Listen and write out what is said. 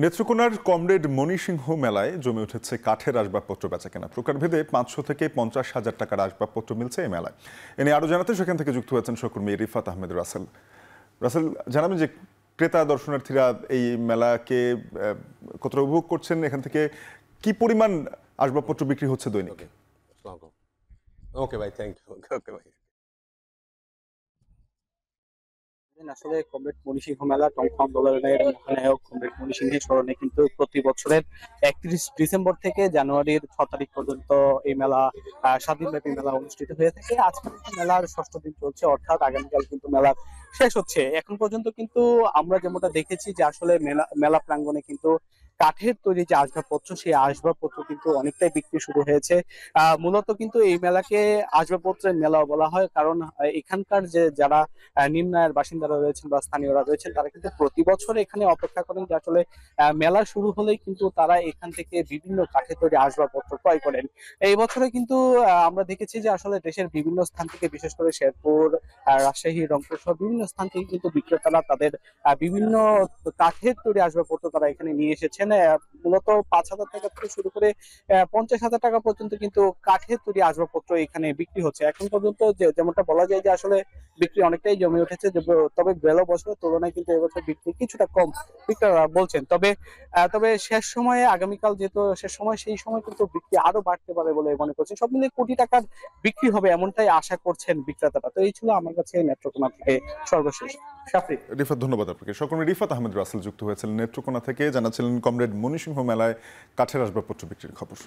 নেত্রকোনার কমরেড মণি সিংহ মেলায় জমে উঠেছে কাঠের আসবাবপত্র বেচাকেনা। প্রকারভেদে ৫০০ থেকে ৫০,০০০ টাকার আসবাবপত্র মিলছে এই মেলায়। এ নিয়ে আরো জানাতে সেখান থেকে যুক্ত হয়েছেন সহকর্মী রিফাত আহমেদ রাসেল। রাসেল, জানাবেন যে ক্রেতা দর্শনার্থীরা এই মেলাকে কতটা উপভোগ করছেন, এখান থেকে কি পরিমাণ আসবাবপত্র বিক্রি হচ্ছে দৈনিক? ওকে ভাই, থ্যাংক ইউ। ওকে ভাই। আসলে কমরেড মণি সিংহ মেলা টংক আন্দোলনের মহানায়ক কমরেড মণি সিংহের স্মরণে কিন্তু প্রতি বছরের ৩১ ডিসেম্বর থেকে জানুয়ারির ৬ তারিখ পর্যন্ত এই মেলা ৭ দিনব্যাপী মেলা অনুষ্ঠিত হয়ে থাকে। আজকে কিন্তু মেলার ষষ্ঠ দিন চলছে, অর্থাৎ আগামীকাল কিন্তু মেলা শেষ হচ্ছে। এখন পর্যন্ত কিন্তু আমরা যেমনটা দেখেছি যে আসলে মেলা মেলা প্রাঙ্গণে কিন্তু কাঠের তৈরি যে আসবাবপত্র, সেই আসবাবপত্র কিন্তু অনেকটাই বিক্রি শুরু হয়েছে। মূলত কিন্তু এই মেলাকে আসবাবপত্রের মেলা বলা হয়, কারণ এখানকার যে যারা নিম্ন আয়ের বাসিন্দারা রয়েছেন বা স্থানীয়রা রয়েছেন, তারা কিন্তু প্রতি বছর এখানে অপেক্ষা করেন যে আসলে মেলা শুরু হলেই কিন্তু তারা এখান থেকে বিভিন্ন কাঠের তৈরি আসবাবপত্র ক্রয় করেন। এই বছরে কিন্তু আমরা দেখেছি যে আসলে দেশের বিভিন্ন স্থান থেকে, বিশেষ করে শেরপুর, রাজশাহী, রংপুর সহ বিভিন্ন স্থান থেকে কিন্তু বিক্রেতারা তাদের বিভিন্ন কাঠের তৈরি আসবাবপত্র তারা এখানে নিয়ে এসেছেন। মূলত ৫,০০০ টাকা থেকে শুরু করে ৫০,০০০ টাকা পর্যন্ত কিন্তু কাঠের তৈরি আসবাবপত্র এখানে বিক্রি হচ্ছে। এখন পর্যন্ত যেমনটা বলা যায় যে আসলে বিক্রি অনেকটাই জমে উঠেছে, তবে গেল বছরের তুলনায় কিন্তু এবছর বিক্রি কিছুটা কম বিক্রেতারা বলছেন। তবে শেষ সময়ে, আগামীকাল যেহেতু শেষ সময়, সেই সময় কিন্তু বিক্রি আরো বাড়তে পারে বলে মনে করছেন। সব মিলিয়ে কোটি টাকার বিক্রি হবে এমনটাই আশা করছেন বিক্রেতারা। তো এই ছিল আমার কাছে নেত্রকোনা থেকে সর্বশেষ। শাফরি। রিফাত, ধন্যবাদ আপনাকে। সহকর্মী রিফাত আহমেদ রাসেল যুক্ত হয়েছিলেন নেত্রকোনা থেকে, জানাচ্ছিলেন কমরেড মণি সিংহ মেলায় কাঠের আসবাবপত্র বিক্রির খবর।